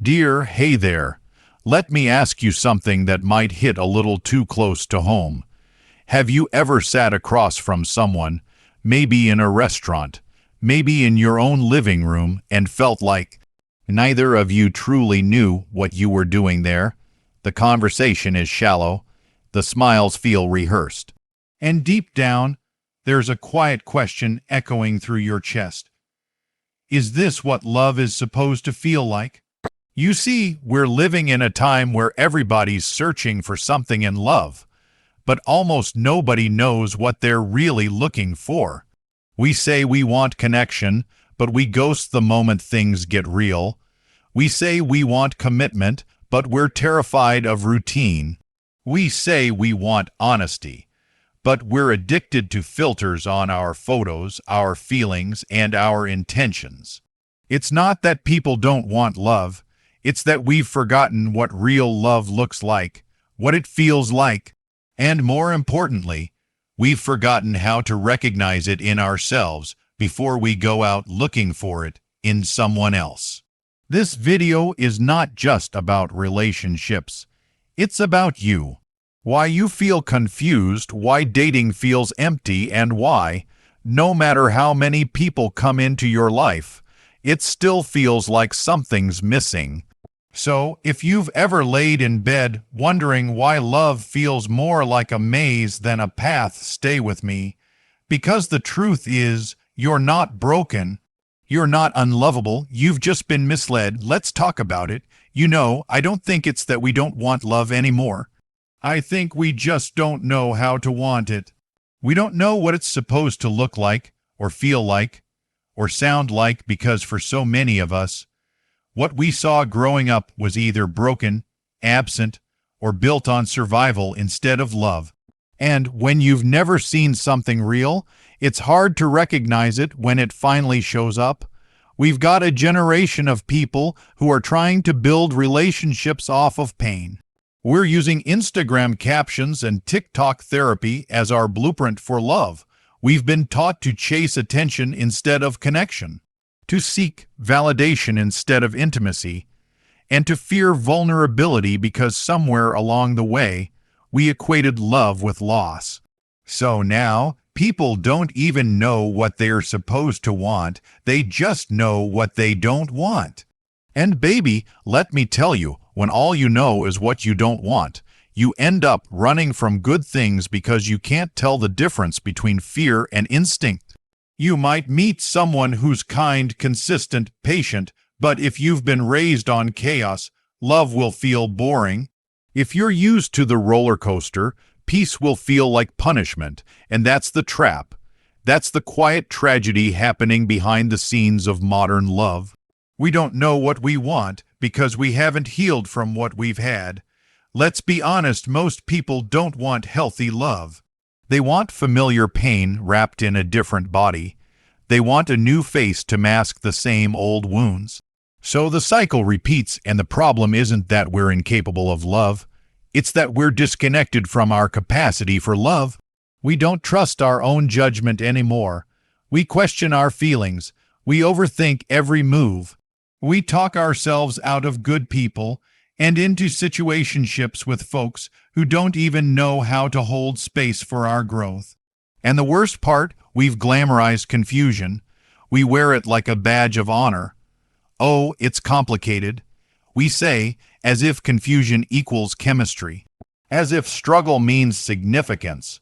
Dear, hey there. Let me ask you something that might hit a little too close to home. Have you ever sat across from someone, maybe in a restaurant, maybe in your own living room, and felt like neither of you truly knew what you were doing there? The conversation is shallow, the smiles feel rehearsed, and deep down, there's a quiet question echoing through your chest. Is this what love is supposed to feel like? You see, we're living in a time where everybody's searching for something in love, but almost nobody knows what they're really looking for. We say we want connection, but we ghost the moment things get real. We say we want commitment, but we're terrified of routine. We say we want honesty, but we're addicted to filters on our photos, our feelings, and our intentions. It's not that people don't want love. It's that we've forgotten what real love looks like, what it feels like, and more importantly, we've forgotten how to recognize it in ourselves before we go out looking for it in someone else. This video is not just about relationships. It's about you. Why you feel confused, why dating feels empty, and why, no matter how many people come into your life, it still feels like something's missing. So, if you've ever laid in bed wondering why love feels more like a maze than a path, stay with me. Because the truth is, you're not broken. You're not unlovable. You've just been misled. Let's talk about it. I don't think it's that we don't want love anymore. I think we just don't know how to want it. We don't know what it's supposed to look like, or feel like, or sound like, because for so many of us, what we saw growing up was either broken, absent, or built on survival instead of love. And when you've never seen something real, it's hard to recognize it when it finally shows up. We've got a generation of people who are trying to build relationships off of pain. We're using Instagram captions and TikTok therapy as our blueprint for love. We've been taught to chase attention instead of connection, to seek validation instead of intimacy, and to fear vulnerability because somewhere along the way, we equated love with loss. So now, people don't even know what they're supposed to want, they just know what they don't want. And baby, let me tell you, when all you know is what you don't want, you end up running from good things because you can't tell the difference between fear and instinct. You might meet someone who's kind, consistent, patient, but if you've been raised on chaos, love will feel boring. If you're used to the roller coaster, peace will feel like punishment, and that's the trap. That's the quiet tragedy happening behind the scenes of modern love. We don't know what we want because we haven't healed from what we've had. Let's be honest, most people don't want healthy love. They want familiar pain wrapped in a different body. They want a new face to mask the same old wounds. So the cycle repeats, and the problem isn't that we're incapable of love. It's that we're disconnected from our capacity for love. We don't trust our own judgment anymore. We question our feelings. We overthink every move. We talk ourselves out of good people and into situationships with folks who don't even know how to hold space for our growth. And the worst part, we've glamorized confusion. We wear it like a badge of honor. Oh, it's complicated. We say, as if confusion equals chemistry, as if struggle means significance.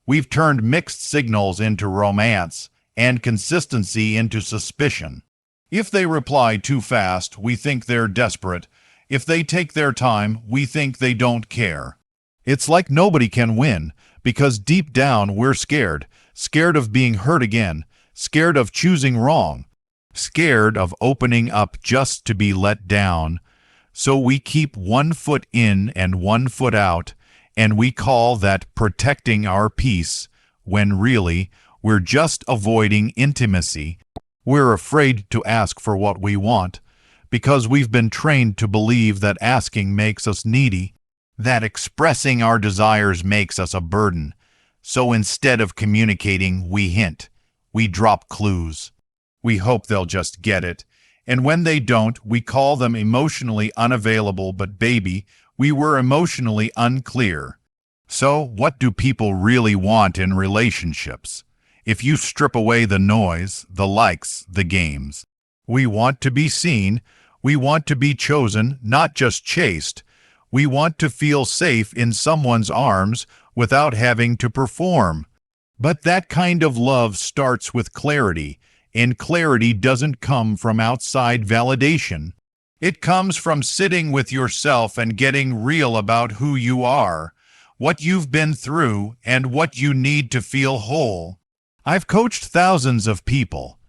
We've turned mixed signals into romance and consistency into suspicion. If they reply too fast, we think they're desperate. If they take their time, we think they don't care. It's like nobody can win, because deep down we're scared of being hurt again, scared of choosing wrong, scared of opening up just to be let down. So we keep one foot in and one foot out, and we call that protecting our peace, when really we're just avoiding intimacy. We're afraid to ask for what we want, because we've been trained to believe that asking makes us needy, that expressing our desires makes us a burden. So instead of communicating, we hint. We drop clues. We hope they'll just get it. And when they don't, we call them emotionally unavailable, but baby, we were emotionally unclear. So, what do people really want in relationships? If you strip away the noise, the likes, the games, we want to be seen, we want to be chosen, not just chased. We want to feel safe in someone's arms without having to perform. But that kind of love starts with clarity, and clarity doesn't come from outside validation. It comes from sitting with yourself and getting real about who you are, what you've been through, and what you need to feel whole. I've coached thousands of people,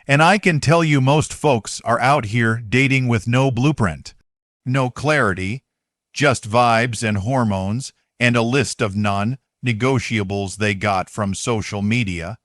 and I can tell you most folks are out here dating with no blueprint, no clarity, just vibes and hormones and a list of non-negotiables they got from social media.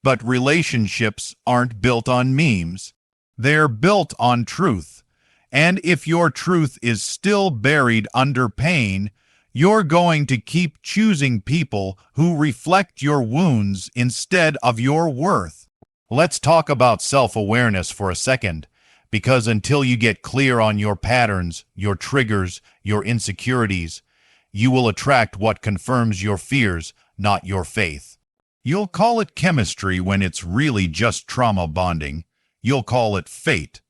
But relationships aren't built on memes. They're built on truth. And if your truth is still buried under pain, you're going to keep choosing people who reflect your wounds instead of your worth. Let's talk about self-awareness for a second, because until you get clear on your patterns, your triggers, your insecurities, you will attract what confirms your fears, not your faith. You'll call it chemistry when it's really just trauma bonding. You'll call it fate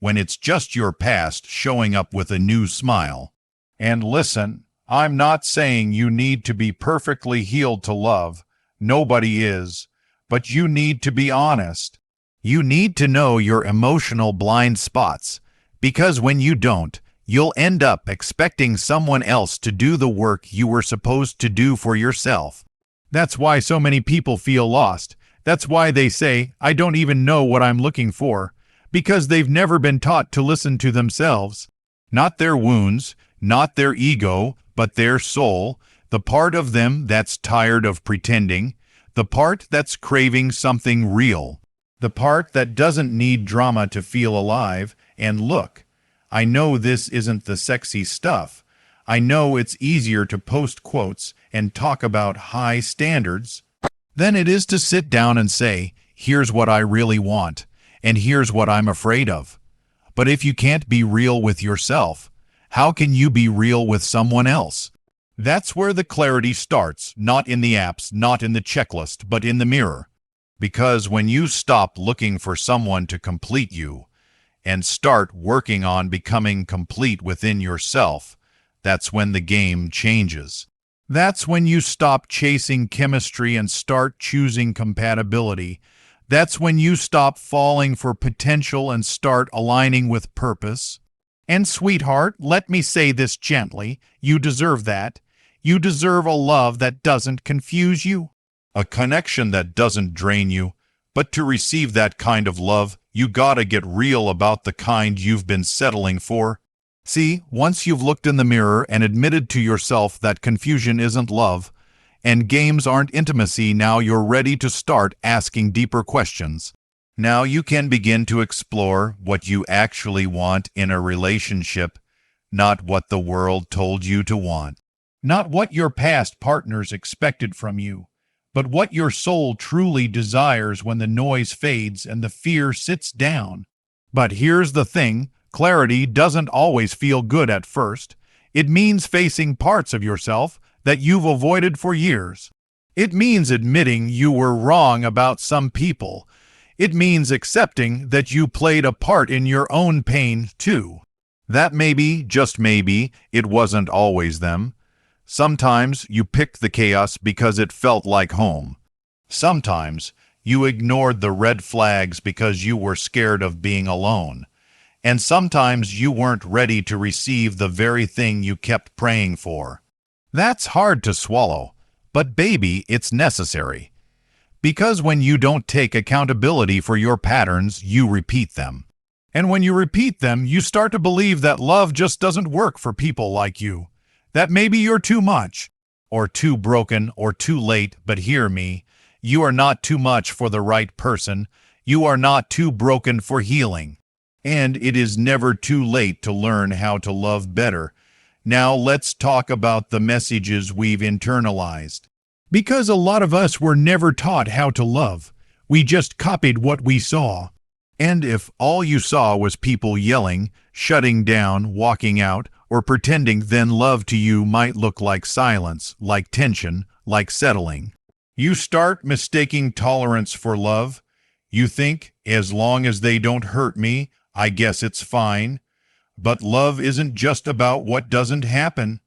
when it's just your past showing up with a new smile. And listen, I'm not saying you need to be perfectly healed to love. Nobody is. But you need to be honest. You need to know your emotional blind spots, because when you don't, you'll end up expecting someone else to do the work you were supposed to do for yourself. That's why so many people feel lost. That's why they say, I don't even know what I'm looking for, because they've never been taught to listen to themselves. Not their wounds, not their ego, but their soul, the part of them that's tired of pretending, the part that's craving something real. The part that doesn't need drama to feel alive. And look, I know this isn't the sexy stuff. I know it's easier to post quotes and talk about high standards than it is to sit down and say, here's what I really want, and here's what I'm afraid of. But if you can't be real with yourself, how can you be real with someone else? That's where the clarity starts, not in the apps, not in the checklist, but in the mirror. Because when you stop looking for someone to complete you and start working on becoming complete within yourself, that's when the game changes. That's when you stop chasing chemistry and start choosing compatibility. That's when you stop falling for potential and start aligning with purpose. And sweetheart, let me say this gently, you deserve that. You deserve a love that doesn't confuse you. A connection that doesn't drain you. But to receive that kind of love, you gotta get real about the kind you've been settling for. See, once you've looked in the mirror and admitted to yourself that confusion isn't love, and games aren't intimacy, now you're ready to start asking deeper questions. Now you can begin to explore what you actually want in a relationship, not what the world told you to want. Not what your past partners expected from you, but what your soul truly desires when the noise fades and the fear sits down. But here's the thing, clarity doesn't always feel good at first. It means facing parts of yourself that you've avoided for years. It means admitting you were wrong about some people. It means accepting that you played a part in your own pain too. That maybe, just maybe, it wasn't always them. Sometimes you picked the chaos because it felt like home. Sometimes you ignored the red flags because you were scared of being alone. And sometimes you weren't ready to receive the very thing you kept praying for. That's hard to swallow, but baby, it's necessary. Because when you don't take accountability for your patterns, you repeat them. And when you repeat them, you start to believe that love just doesn't work for people like you. That maybe you're too much, or too broken, or too late, but hear me. You are not too much for the right person. You are not too broken for healing. And it is never too late to learn how to love better. Now let's talk about the messages we've internalized. Because a lot of us were never taught how to love. We just copied what we saw. And if all you saw was people yelling, shutting down, walking out, or pretending, then love to you might look like silence, like tension, like settling. You start mistaking tolerance for love. You think, as long as they don't hurt me, I guess it's fine. But love isn't just about what doesn't happen.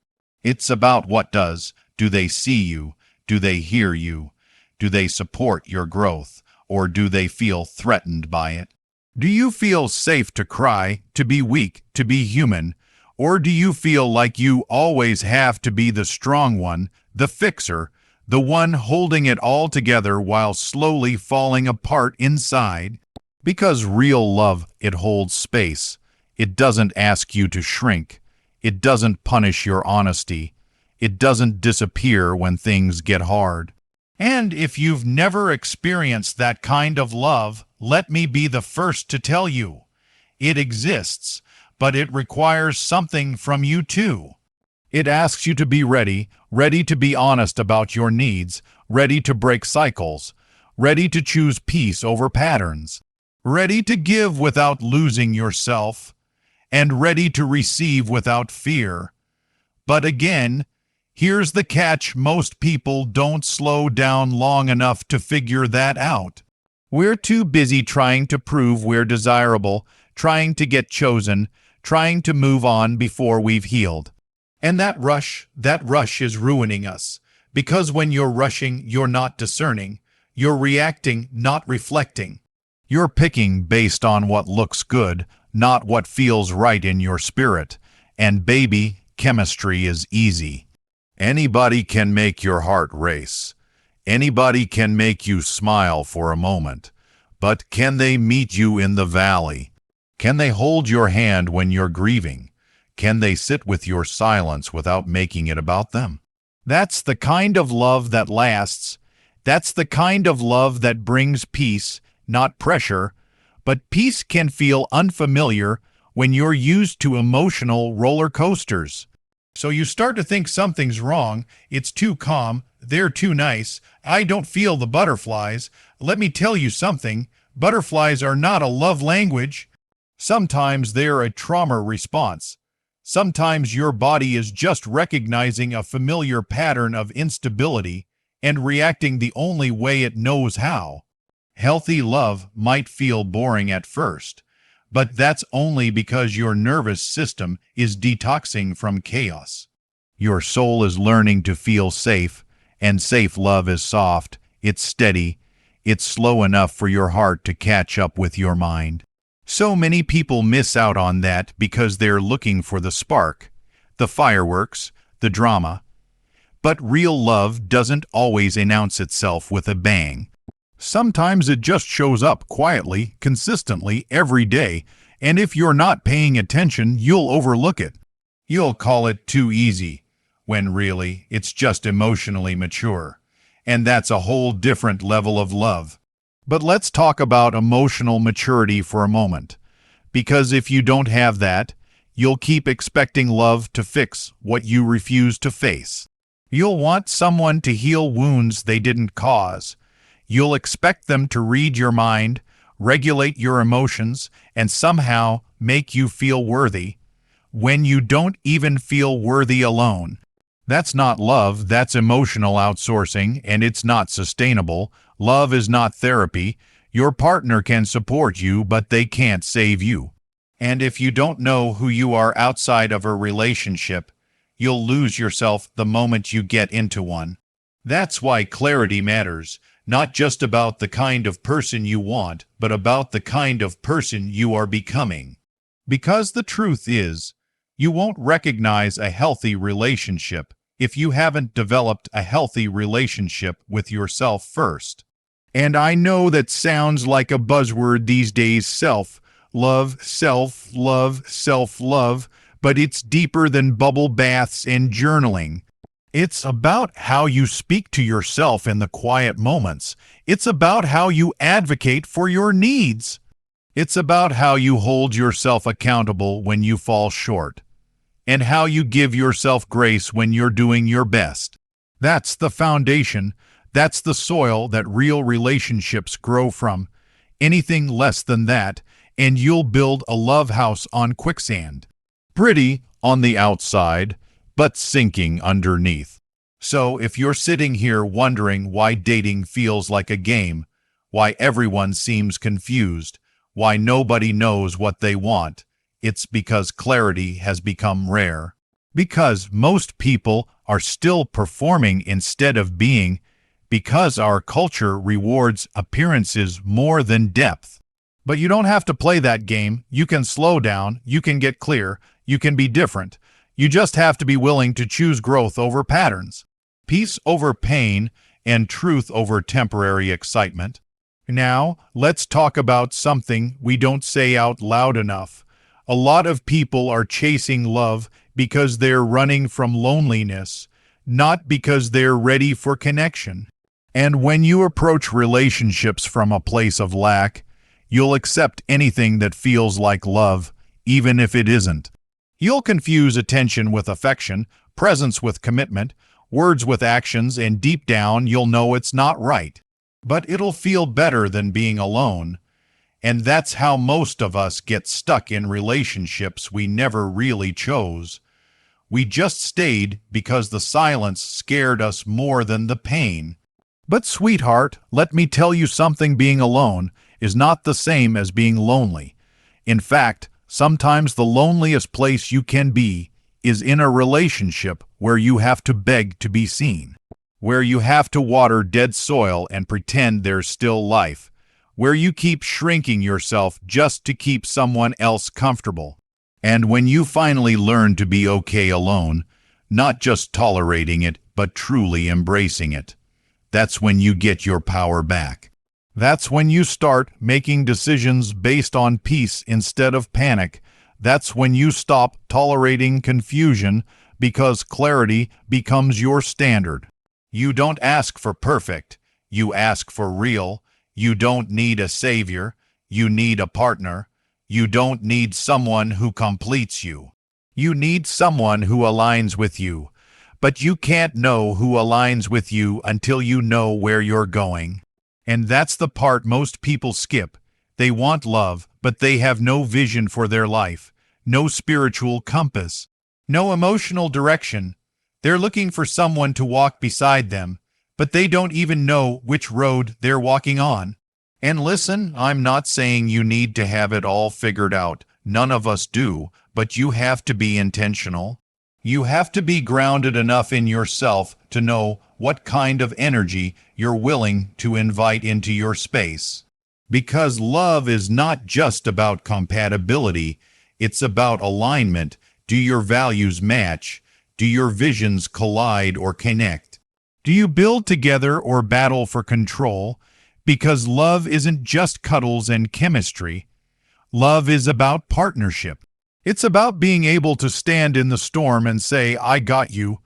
It's about what does. Do they see you? Do they hear you? Do they support your growth? Or do they feel threatened by it? Do you feel safe to cry, to be weak, to be human? Or do you feel like you always have to be the strong one, the fixer, the one holding it all together while slowly falling apart inside? Because real love, it holds space. It doesn't ask you to shrink. It doesn't punish your honesty. It doesn't disappear when things get hard. And if you've never experienced that kind of love, let me be the first to tell you. It exists, but it requires something from you too. It asks you to be ready, ready to be honest about your needs, ready to break cycles, ready to choose peace over patterns, ready to give without losing yourself, and ready to receive without fear. But again, here's the catch: most people don't slow down long enough to figure that out. We're too busy trying to prove we're desirable, trying to get chosen, trying to move on before we've healed. And that rush is ruining us. Because when you're rushing, you're not discerning. You're reacting, not reflecting. You're picking based on what looks good, not what feels right in your spirit. And baby, chemistry is easy. Anybody can make your heart race. Anybody can make you smile for a moment. But can they meet you in the valley? Can they hold your hand when you're grieving? Can they sit with your silence without making it about them? That's the kind of love that lasts. That's the kind of love that brings peace, not pressure. But peace can feel unfamiliar when you're used to emotional roller coasters. So you start to think something's wrong. It's too calm. They're too nice. I don't feel the butterflies. Let me tell you something. Butterflies are not a love language. Sometimes they're a trauma response. Sometimes your body is just recognizing a familiar pattern of instability and reacting the only way it knows how. Healthy love might feel boring at first, but that's only because your nervous system is detoxing from chaos. Your soul is learning to feel safe, and safe love is soft, it's steady, it's slow enough for your heart to catch up with your mind. So many people miss out on that because they're looking for the spark, the fireworks, the drama. But real love doesn't always announce itself with a bang. Sometimes it just shows up quietly, consistently, every day, and if you're not paying attention, you'll overlook it. You'll call it too easy, when really it's just emotionally mature. And that's a whole different level of love. But let's talk about emotional maturity for a moment. Because if you don't have that, you'll keep expecting love to fix what you refuse to face. You'll want someone to heal wounds they didn't cause. You'll expect them to read your mind, regulate your emotions, and somehow make you feel worthy, when you don't even feel worthy alone. That's not love, that's emotional outsourcing, and it's not sustainable. Love is not therapy. Your partner can support you, but they can't save you. And if you don't know who you are outside of a relationship, you'll lose yourself the moment you get into one. That's why clarity matters, not just about the kind of person you want, but about the kind of person you are becoming. Because the truth is, you won't recognize a healthy relationship if you haven't developed a healthy relationship with yourself first. And I know that sounds like a buzzword these days, self-love, self-love, self-love, but it's deeper than bubble baths and journaling. It's about how you speak to yourself in the quiet moments. It's about how you advocate for your needs. It's about how you hold yourself accountable when you fall short, and how you give yourself grace when you're doing your best. That's the foundation. That's the soil that real relationships grow from. Anything less than that, and you'll build a love house on quicksand. Pretty on the outside, but sinking underneath. So if you're sitting here wondering why dating feels like a game, why everyone seems confused, why nobody knows what they want, it's because clarity has become rare. Because most people are still performing instead of being, because our culture rewards appearances more than depth. But you don't have to play that game. You can slow down, you can get clear, you can be different. You just have to be willing to choose growth over patterns, peace over pain, and truth over temporary excitement. Now, let's talk about something we don't say out loud enough. A lot of people are chasing love because they're running from loneliness, not because they're ready for connection. And when you approach relationships from a place of lack, you'll accept anything that feels like love, even if it isn't. You'll confuse attention with affection, presence with commitment, words with actions, and deep down you'll know it's not right. But it'll feel better than being alone. And that's how most of us get stuck in relationships we never really chose. We just stayed because the silence scared us more than the pain. But sweetheart, let me tell you something, being alone is not the same as being lonely. In fact, sometimes the loneliest place you can be is in a relationship where you have to beg to be seen, where you have to water dead soil and pretend there's still life, where you keep shrinking yourself just to keep someone else comfortable. And when you finally learn to be okay alone, not just tolerating it, but truly embracing it, that's when you get your power back. That's when you start making decisions based on peace instead of panic. That's when you stop tolerating confusion because clarity becomes your standard. You don't ask for perfect, you ask for real. You don't need a savior, you need a partner. You don't need someone who completes you. You need someone who aligns with you. But you can't know who aligns with you until you know where you're going. And that's the part most people skip. They want love, but they have no vision for their life, no spiritual compass, no emotional direction. They're looking for someone to walk beside them, but they don't even know which road they're walking on. And listen, I'm not saying you need to have it all figured out. None of us do, but you have to be intentional. You have to be grounded enough in yourself to know what kind of energy you're willing to invite into your space. Because love is not just about compatibility, it's about alignment. Do your values match? Do your visions collide or connect? Do you build together or battle for control? Because love isn't just cuddles and chemistry. Love is about partnership. It's about being able to stand in the storm and say, I got you,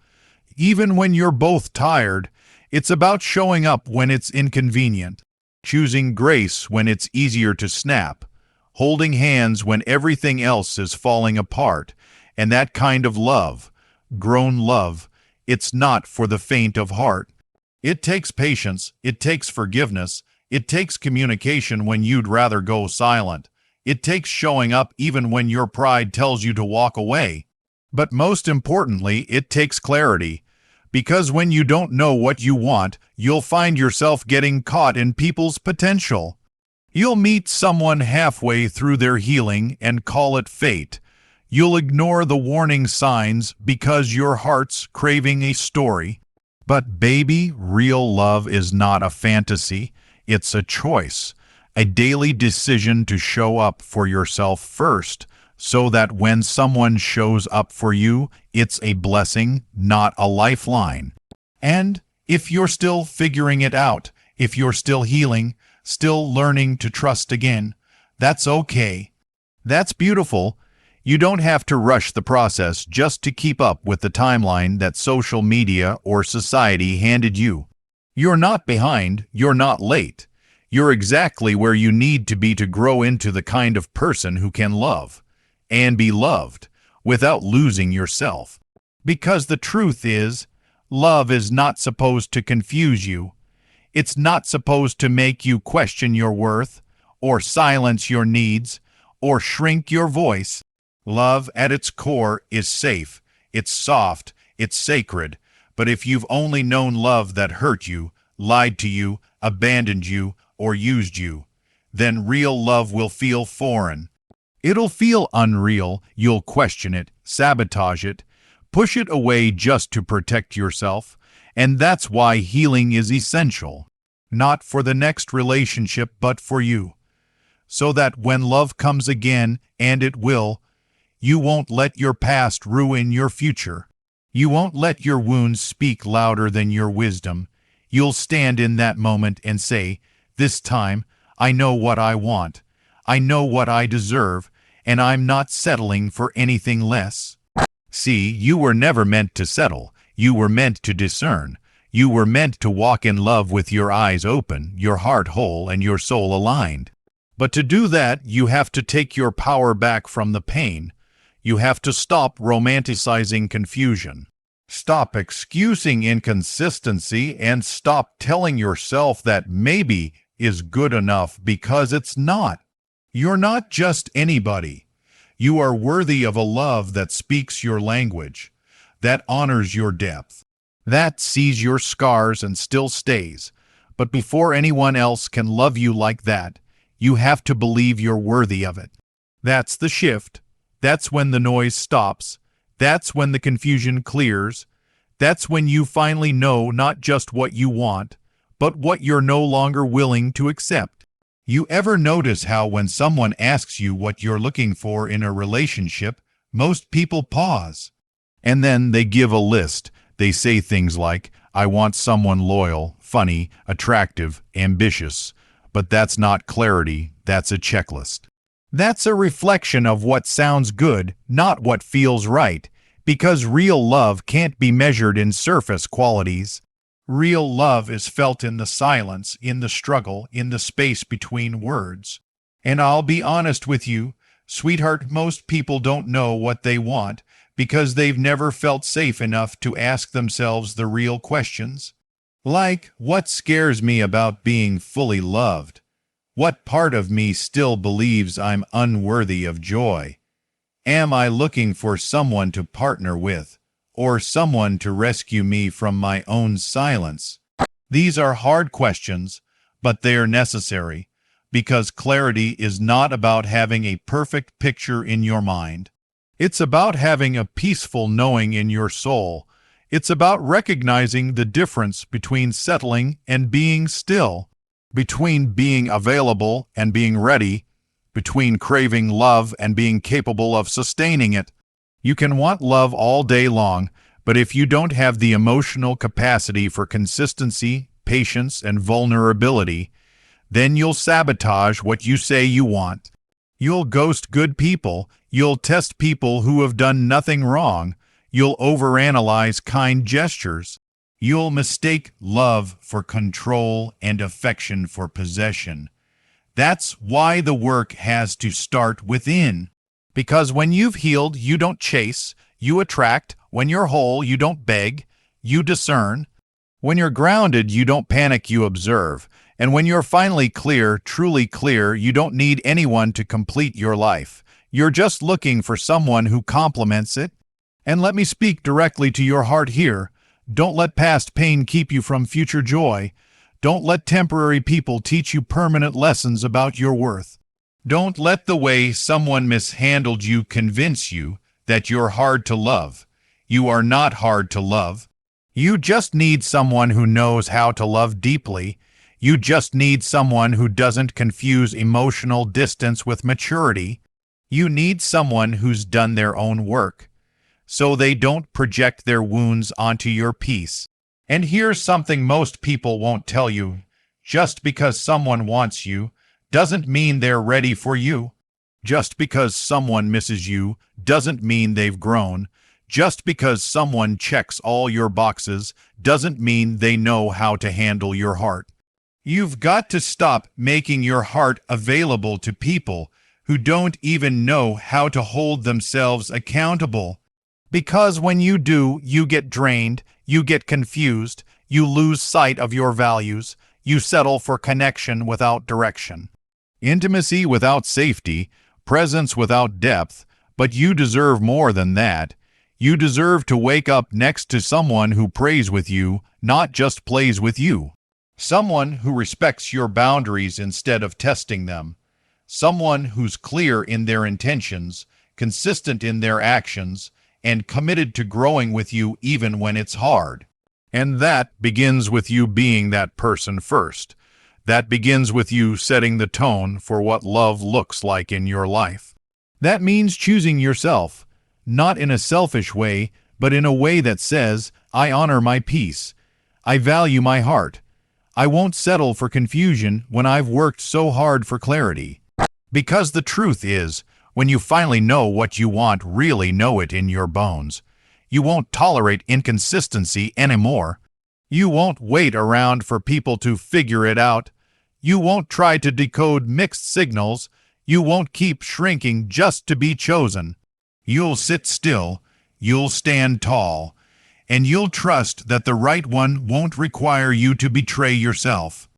even when you're both tired. It's about showing up when it's inconvenient, choosing grace when it's easier to snap, holding hands when everything else is falling apart. And that kind of love, grown love, it's not for the faint of heart. It takes patience, it takes forgiveness, it takes communication when you'd rather go silent. It takes showing up even when your pride tells you to walk away. But most importantly, it takes clarity. Because when you don't know what you want, you'll find yourself getting caught in people's potential. You'll meet someone halfway through their healing and call it fate. You'll ignore the warning signs because your heart's craving a story. But baby, real love is not a fantasy. It's a choice. A daily decision to show up for yourself first, so that when someone shows up for you, it's a blessing, not a lifeline. And if you're still figuring it out, if you're still healing, still learning to trust again, that's okay. That's beautiful. You don't have to rush the process just to keep up with the timeline that social media or society handed you. You're not behind, you're not late. You're exactly where you need to be to grow into the kind of person who can love and be loved without losing yourself. Because the truth is, love is not supposed to confuse you. It's not supposed to make you question your worth or silence your needs, or shrink your voice. Love at its core is safe, it's soft, it's sacred, but if you've only known love that hurt you, lied to you, abandoned you, or used you, then real love will feel foreign. It'll feel unreal, you'll question it, sabotage it, push it away just to protect yourself, and that's why healing is essential. Not for the next relationship, but for you. So that when love comes again, and it will, you won't let your past ruin your future. You won't let your wounds speak louder than your wisdom. You'll stand in that moment and say, "This time, I know what I want. I know what I deserve, and I'm not settling for anything less." See, you were never meant to settle. You were meant to discern. You were meant to walk in love with your eyes open, your heart whole, and your soul aligned. But to do that, you have to take your power back from the pain. You have to stop romanticizing confusion. Stop excusing inconsistency and stop telling yourself that maybe is good enough because it's not. You're not just anybody. You are worthy of a love that speaks your language, that honors your depth, that sees your scars and still stays. But before anyone else can love you like that, you have to believe you're worthy of it. That's the shift. That's when the noise stops. That's when the confusion clears. That's when you finally know not just what you want, but what you're no longer willing to accept. You ever notice how when someone asks you what you're looking for in a relationship, most people pause? And then they give a list. They say things like, "I want someone loyal, funny, attractive, ambitious." But that's not clarity, that's a checklist. That's a reflection of what sounds good, not what feels right, because real love can't be measured in surface qualities. Real love is felt in the silence, in the struggle, in the space between words. And I'll be honest with you, sweetheart, most people don't know what they want because they've never felt safe enough to ask themselves the real questions. Like, what scares me about being fully loved? What part of me still believes I'm unworthy of joy? Am I looking for someone to partner with, or someone to rescue me from my own silence? These are hard questions, but they are necessary, because clarity is not about having a perfect picture in your mind. It's about having a peaceful knowing in your soul. It's about recognizing the difference between settling and being still, between being available and being ready, between craving love and being capable of sustaining it. You can want love all day long, but if you don't have the emotional capacity for consistency, patience, and vulnerability, then you'll sabotage what you say you want. You'll ghost good people, you'll test people who have done nothing wrong, you'll overanalyze kind gestures. You'll mistake love for control and affection for possession. That's why the work has to start within. Because when you've healed, you don't chase, you attract. When you're whole, you don't beg, you discern. When you're grounded, you don't panic, you observe. And when you're finally clear, truly clear, you don't need anyone to complete your life. You're just looking for someone who complements it. And let me speak directly to your heart here. Don't let past pain keep you from future joy. Don't let temporary people teach you permanent lessons about your worth. Don't let the way someone mishandled you convince you that you're hard to love. You are not hard to love. You just need someone who knows how to love deeply. You just need someone who doesn't confuse emotional distance with maturity. You need someone who's done their own work, so they don't project their wounds onto your peace. And here's something most people won't tell you. Just because someone wants you doesn't mean they're ready for you. Just because someone misses you doesn't mean they've grown. Just because someone checks all your boxes doesn't mean they know how to handle your heart. You've got to stop making your heart available to people who don't even know how to hold themselves accountable. Because when you do, you get drained, you get confused, you lose sight of your values, you settle for connection without direction. Intimacy without safety, presence without depth, but you deserve more than that. You deserve to wake up next to someone who prays with you, not just plays with you. Someone who respects your boundaries instead of testing them. Someone who's clear in their intentions, consistent in their actions, and committed to growing with you even when it's hard. And that begins with you being that person first. That begins with you setting the tone for what love looks like in your life. That means choosing yourself, not in a selfish way, but in a way that says, I honor my peace. I value my heart. I won't settle for confusion when I've worked so hard for clarity. Because the truth is, when you finally know what you want, really know it in your bones, you won't tolerate inconsistency anymore. You won't wait around for people to figure it out. You won't try to decode mixed signals. You won't keep shrinking just to be chosen. You'll sit still, you'll stand tall, and you'll trust that the right one won't require you to betray yourself.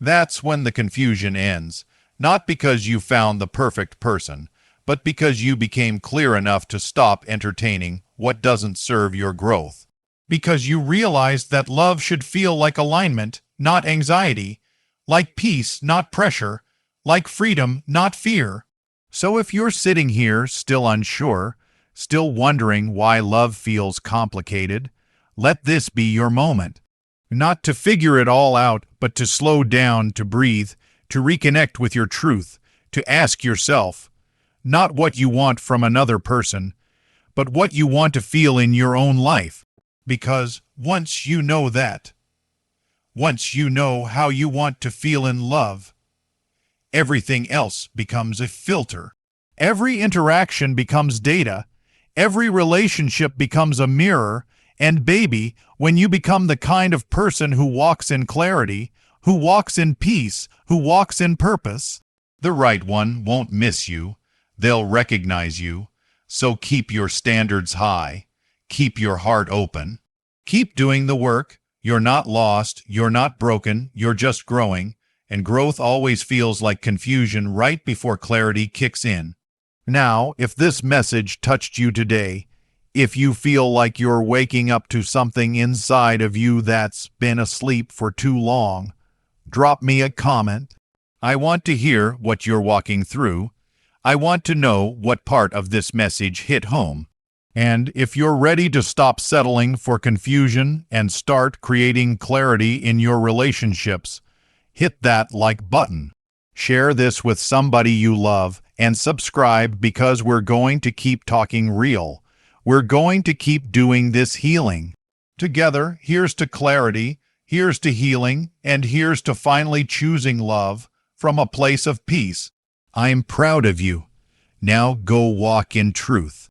That's when the confusion ends, not because you found the perfect person, but because you became clear enough to stop entertaining what doesn't serve your growth. Because you realized that love should feel like alignment, not anxiety, like peace, not pressure, like freedom, not fear. So if you're sitting here still unsure, still wondering why love feels complicated, let this be your moment. Not to figure it all out, but to slow down, to breathe, to reconnect with your truth, to ask yourself, not what you want from another person, but what you want to feel in your own life. Because once you know that, once you know how you want to feel in love, everything else becomes a filter. Every interaction becomes data. Every relationship becomes a mirror. And baby, when you become the kind of person who walks in clarity, who walks in peace, who walks in purpose, the right one won't miss you. They'll recognize you. So keep your standards high. Keep your heart open. Keep doing the work. You're not lost. You're not broken. You're just growing. And growth always feels like confusion right before clarity kicks in. Now, if this message touched you today, if you feel like you're waking up to something inside of you that's been asleep for too long, drop me a comment. I want to hear what you're walking through. I want to know what part of this message hit home. And if you're ready to stop settling for confusion and start creating clarity in your relationships, hit that like button. Share this with somebody you love and subscribe, because we're going to keep talking real. We're going to keep doing this healing. Together, here's to clarity, here's to healing, and here's to finally choosing love from a place of peace. I'm proud of you. Now go walk in truth.